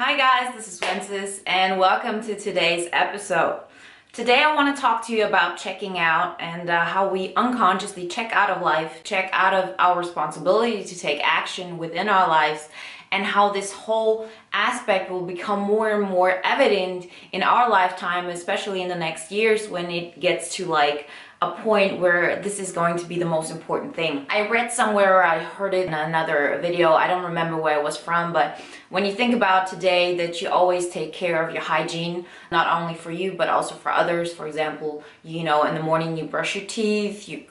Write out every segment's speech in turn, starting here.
Hi guys, this is Wenzes and welcome to today's episode. Today I want to talk to you about checking out and how we unconsciously check out of life, check out of our responsibility to take action within our lives, and how this whole aspect will become more and more evident in our lifetime, especially in the next years when it gets to like a point where this is going to be the most important thing. I read somewhere or I heard it in another video, I don't remember where it was from, but when you think about today that you always take care of your hygiene, not only for you but also for others. For example, in the morning you brush your teeth, you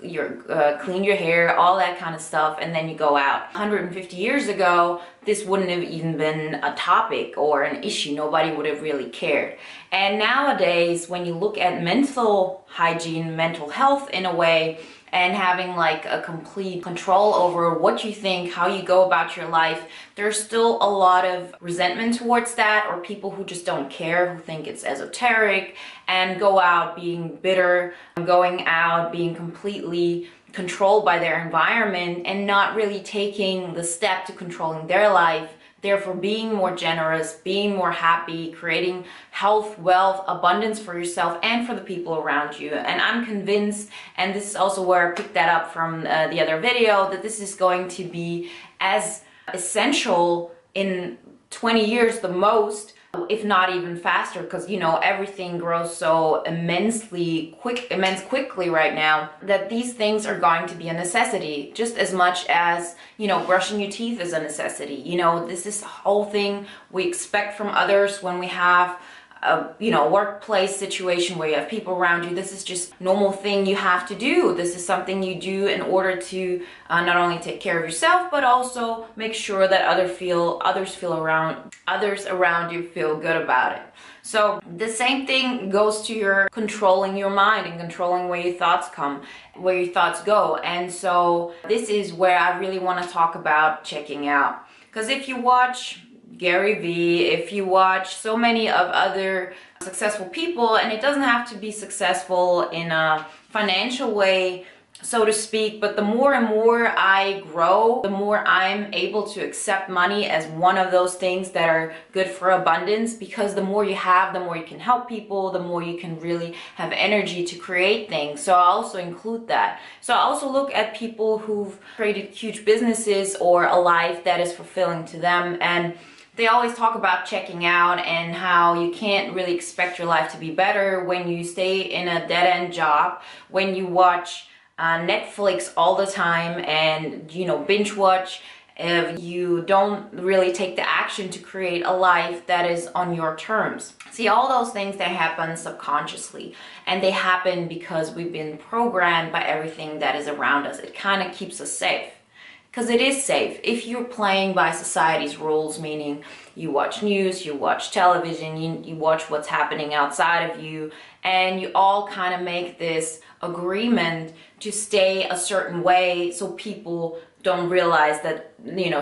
clean your hair, all that kind of stuff, and then you go out. 150 years ago, this wouldn't have even been a topic or an issue. Nobody would have really cared. And nowadays, when you look at mental hygiene, mental health in a way, and having like a complete control over what you think, how you go about your life, there's still a lot of resentment towards that, or people who just don't care, who think it's esoteric and go out being bitter, going out being completely controlled by their environment and not really taking the step to controlling their life, therefore being more generous, being more happy, creating health, wealth, abundance for yourself and for the people around you. And I'm convinced, and this is also where I picked that up from the other video, that this is going to be as essential in 20 years the most, if not even faster, because everything grows so immensely quickly right now, that these things are going to be a necessity just as much as brushing your teeth is a necessity. This is the whole thing we expect from others when we have a workplace situation where you have people around you. This is just normal thing you have to do. This is something you do in order to not only take care of yourself, but also make sure that others around you feel good about it. So the same thing goes to your controlling your mind and controlling where your thoughts go. And so this is where I really want to talk about checking out. Because if you watch Gary Vee, if you watch so many of other successful people, and it doesn't have to be successful in a financial way, so to speak, but the more and more I grow, the more I'm able to accept money as one of those things that are good for abundance, because the more you have, the more you can help people, the more you can really have energy to create things. So I also include that. So I also look at people who've created huge businesses or a life that is fulfilling to them, and they always talk about checking out and how you can't really expect your life to be better when you stay in a dead-end job, when you watch Netflix all the time and binge watch, if you don't really take the action to create a life that is on your terms. See, all those things that happen subconsciously, and they happen because we've been programmed by everything that is around us. It kind of keeps us safe. Because it is safe. If you're playing by society's rules, meaning you watch news, you watch television, you watch what's happening outside of you, and you all kind of make this agreement to stay a certain way so people don't realize that,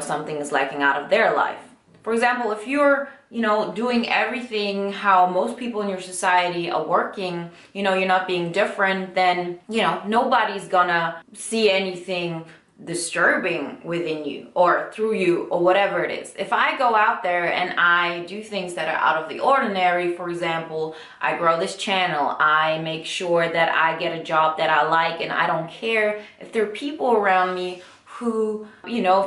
something is lacking out of their life. For example, if you're, doing everything how most people in your society are working, you're not being different, then, nobody's gonna see anything disturbing within you or through you or whatever it is. If I go out there and I do things that are out of the ordinary, for example, I grow this channel, I make sure that I get a job that I like, and I don't care if there are people around me who,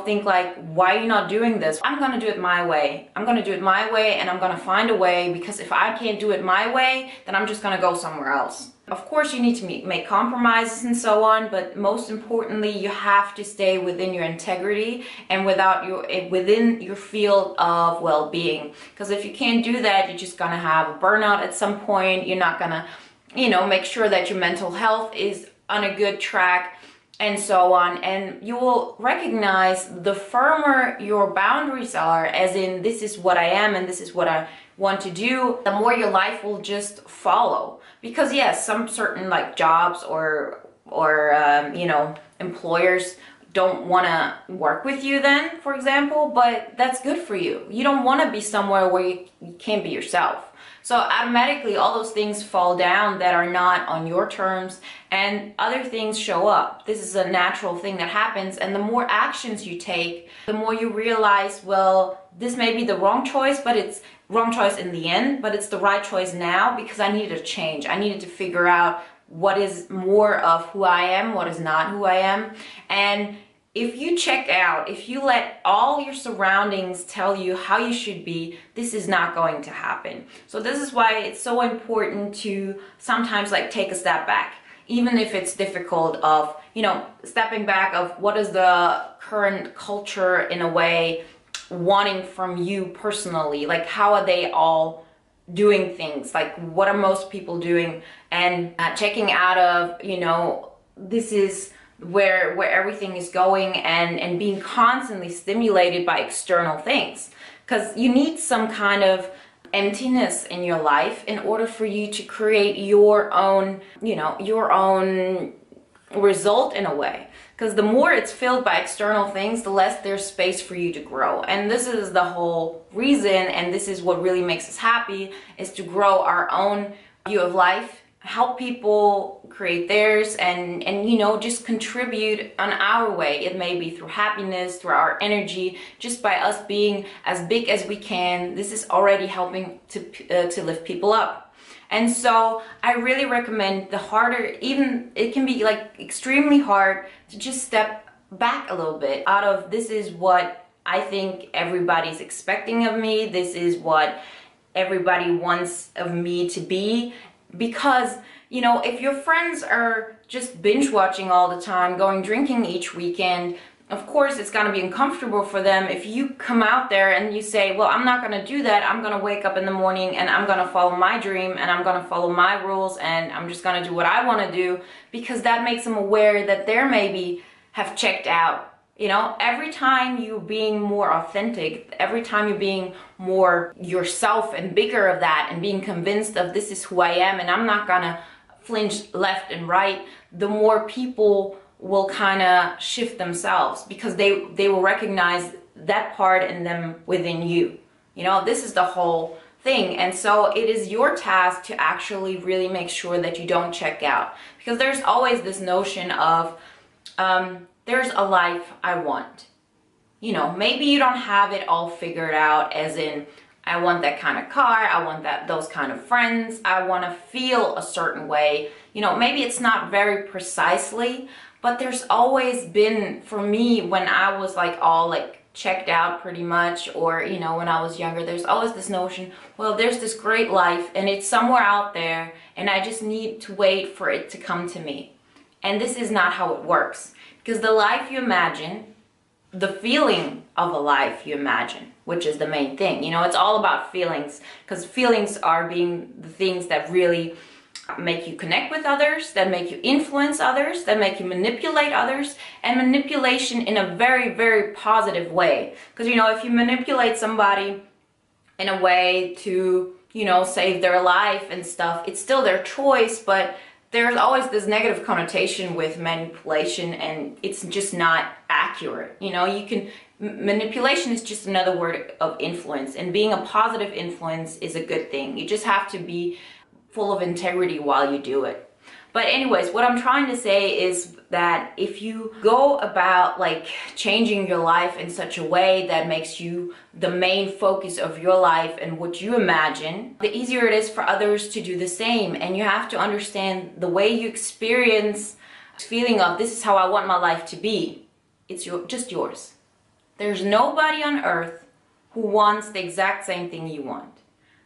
think like, why are you not doing this? I'm gonna do it my way. I'm gonna do it my way, and I'm gonna find a way, because if I can't do it my way, then I'm just gonna go somewhere else. Of course, you need to make compromises and so on, but most importantly, you have to stay within your integrity and within your field of well-being. Because if you can't do that, you're just gonna have a burnout at some point. You're not gonna, make sure that your mental health is on a good track, and so on. And you will recognize the firmer your boundaries are, as in, this is what I am and this is what I want to do, the more your life will just follow. Because yes, some certain like jobs or employers don't want to work with you then, for example, but that's good for you. You don't want to be somewhere where you can't be yourself. So automatically all those things fall down that are not on your terms, and other things show up. This is a natural thing that happens, and the more actions you take, the more you realize, well, this may be the wrong choice, but it's wrong choice in the end, but it's the right choice now because I needed to change. I needed to figure out what is more of who I am, what is not who I am. And if you check out, if you let all your surroundings tell you how you should be, this is not going to happen. So this is why it's so important to sometimes like take a step back, even if it's difficult, of, you know, stepping back of what is the current culture in a way wanting from you personally, like how are they all doing things, like what are most people doing, and checking out of, you know, this is where everything is going, and being constantly stimulated by external things, because you need some kind of emptiness in your life in order for you to create your own, you know, your own result in a way. Because the more it's filled by external things, the less there's space for you to grow. And this is the whole reason, and this is what really makes us happy, is to grow our own view of life, help people create theirs, and you know, just contribute on our way. It may be through happiness, through our energy, just by us being as big as we can. This is already helping to lift people up. And so I really recommend, the harder, even it can be like extremely hard, to just step back a little bit out of, this is what I think everybody's expecting of me, this is what everybody wants of me to be. Because, you know, if your friends are just binge watching all the time, going drinking each weekend, of course it's going to be uncomfortable for them if you come out there and you say, well, I'm not going to do that. I'm going to wake up in the morning and I'm going to follow my dream and I'm going to follow my rules and I'm just going to do what I want to do, because that makes them aware that they're maybe have checked out. You know, every time you're being more authentic, every time you're being more yourself and bigger of that and being convinced of, this is who I am and I'm not gonna flinch left and right, the more people will kind of shift themselves, because they will recognize that part in them within you. You know, this is the whole thing. And so it is your task to actually really make sure that you don't check out, because there's always this notion of there's a life I want. You know, maybe you don't have it all figured out, as in, I want that kind of car, I want those kind of friends, I want to feel a certain way. You know, maybe it's not very precisely, but there's always been, for me, when I was like all like checked out pretty much, or, you know, when I was younger, there's always this notion, well, there's this great life and it's somewhere out there and I just need to wait for it to come to me. And this is not how it works. Because the life you imagine, the feeling of a life you imagine, which is the main thing, you know, it's all about feelings, because feelings are being the things that really make you connect with others, that make you influence others, that make you manipulate others, and manipulation in a very, very positive way. Because, you know, if you manipulate somebody in a way to, you know, save their life and stuff, it's still their choice, but there's always this negative connotation with manipulation, and it's just not accurate. You know, you can, manipulation is just another word of influence, and being a positive influence is a good thing. You just have to be full of integrity while you do it. But anyways, what I'm trying to say is that if you go about like changing your life in such a way that makes you the main focus of your life and what you imagine, the easier it is for others to do the same. And you have to understand the way you experience this feeling of, this is how I want my life to be. It's just yours. There's nobody on earth who wants the exact same thing you want.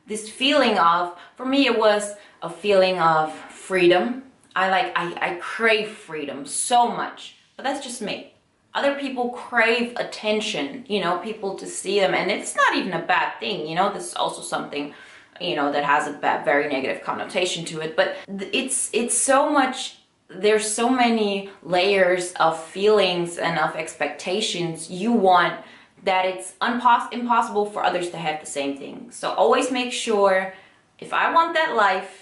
This feeling of, for me, it was a feeling of freedom. I crave freedom so much, but that's just me. Other people crave attention, you know, people to see them, and it's not even a bad thing, you know. This is also something, you know, that has a bad, very negative connotation to it, but it's so much, there's so many layers of feelings and of expectations you want, that it's impossible for others to have the same thing. So always make sure, if I want that life,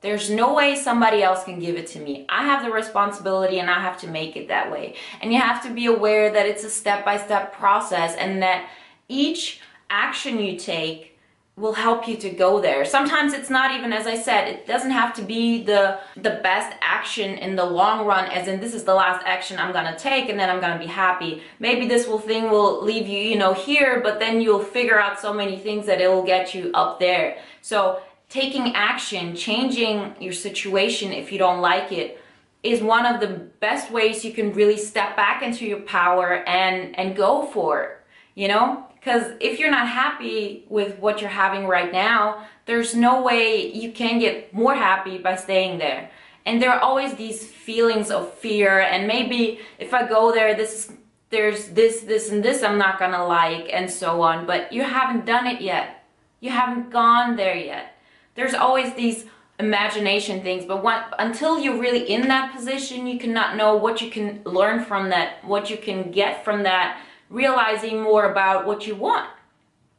there's no way somebody else can give it to me. I have the responsibility and I have to make it that way. And you have to be aware that it's a step-by-step process, and that each action you take will help you to go there. Sometimes it's not even, as I said, it doesn't have to be the best action in the long run, as in this is the last action I'm gonna take and then I'm gonna be happy. Maybe this thing will leave you, you know, here, but then you'll figure out so many things that it will get you up there. So taking action, changing your situation if you don't like it, is one of the best ways you can really step back into your power and go for it, you know? Because if you're not happy with what you're having right now, there's no way you can get more happy by staying there. And there are always these feelings of fear, and maybe if I go there, there's this and this I'm not gonna like, and so on. But you haven't done it yet. You haven't gone there yet. There's always these imagination things, but until you're really in that position, you cannot know what you can learn from that, what you can get from that, realizing more about what you want.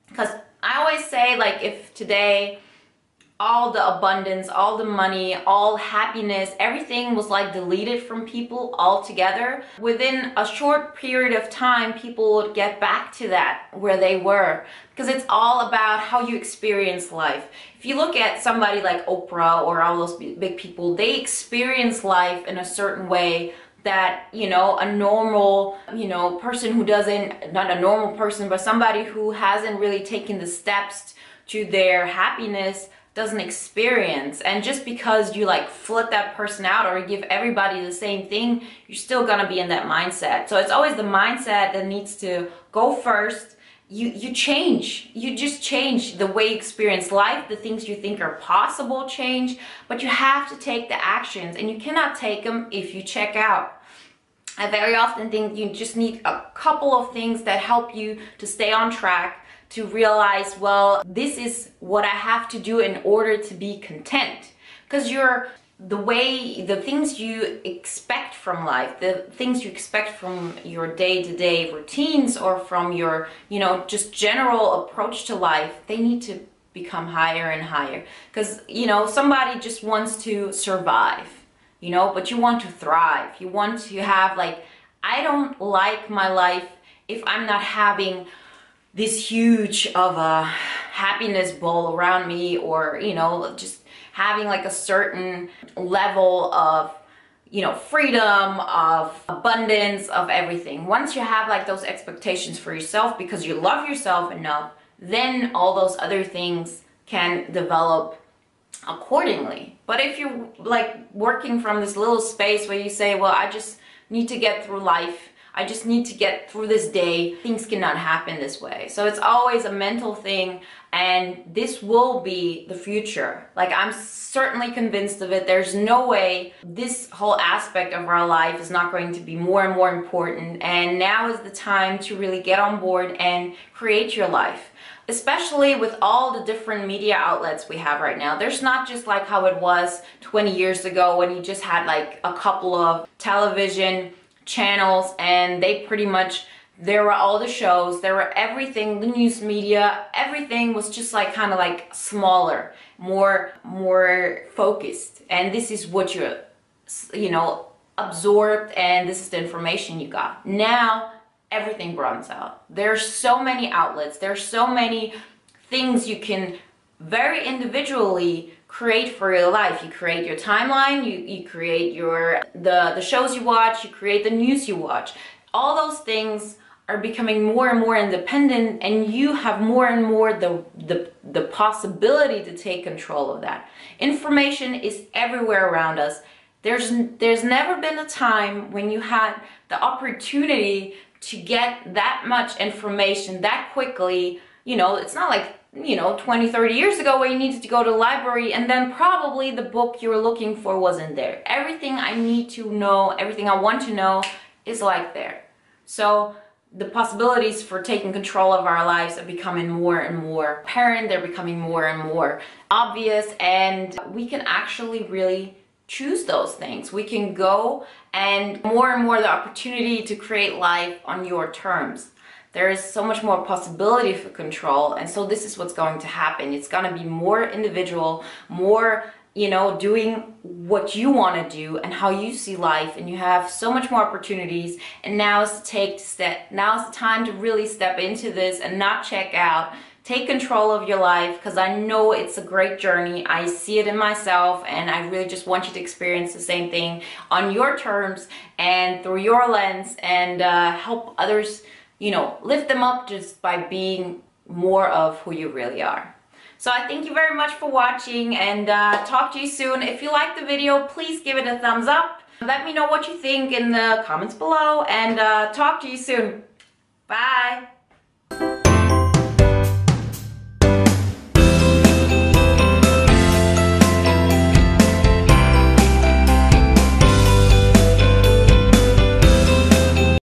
Because I always say, like, if today all the abundance, all the money, all happiness, everything was like deleted from people altogether, within a short period of time people would get back to that where they were, because it's all about how you experience life. If you look at somebody like Oprah or all those big people, they experience life in a certain way that, you know, a normal, you know, person who doesn't, not a normal person, but somebody who hasn't really taken the steps to their happiness doesn't experience. And just because you like flip that person out or give everybody the same thing, you're still gonna be in that mindset. So it's always the mindset that needs to go first. You change, you just change the way you experience life, the things you think are possible change, but you have to take the actions, and you cannot take them if you check out. I very often think you just need a couple of things that help you to stay on track, to realize, well, this is what I have to do in order to be content. Because the things you expect from life, the things you expect from your day-to-day routines or from your, you know, just general approach to life, they need to become higher and higher. Because, you know, somebody just wants to survive, you know, but you want to thrive. You want to have, like, I don't like my life if I'm not having this huge of a happiness ball around me, or, you know, just having like a certain level of, you know, freedom, of abundance, of everything. Once you have like those expectations for yourself because you love yourself enough, then all those other things can develop accordingly. But if you're like working from this little space where you say, well, I just need to get through life, I just need to get through this day, things cannot happen this way. So it's always a mental thing, and this will be the future. Like, I'm certainly convinced of it. There's no way this whole aspect of our life is not going to be more and more important, and now is the time to really get on board and create your life. Especially with all the different media outlets we have right now. There's not just like how it was 20 years ago when you just had like a couple of television channels, and they pretty much, there were all the shows, there were everything, the news media, everything was just like kind of like smaller, more focused, and this is what you know, absorbed, and this is the information you got. Now everything runs out. There's so many outlets, there's so many things you can very individually create for your life. You create your timeline, you create your the shows you watch, you create the news you watch. All those things are becoming more and more independent, and you have more and more the possibility to take control of that. Information is everywhere around us. There's never been a time when you had the opportunity to get that much information that quickly. You know, it's not like, you know, 20, 30 years ago where you needed to go to the library and then probably the book you were looking for wasn't there. Everything I need to know, everything I want to know is like there. So the possibilities for taking control of our lives are becoming more and more apparent. They're becoming more and more obvious, and we can actually really choose those things. We can go, and more the opportunity to create life on your terms. There is so much more possibility for control, and so this is what's going to happen. It's going to be more individual, more you know, doing what you want to do and how you see life, and you have so much more opportunities. And now is now is the time to really step into this and not check out. Take control of your life, because I know it's a great journey. I see it in myself, and I really just want you to experience the same thing on your terms and through your lens, and help others, you know, lift them up just by being more of who you really are. So I thank you very much for watching, and talk to you soon. If you liked the video, please give it a thumbs up. Let me know what you think in the comments below, and talk to you soon. Bye.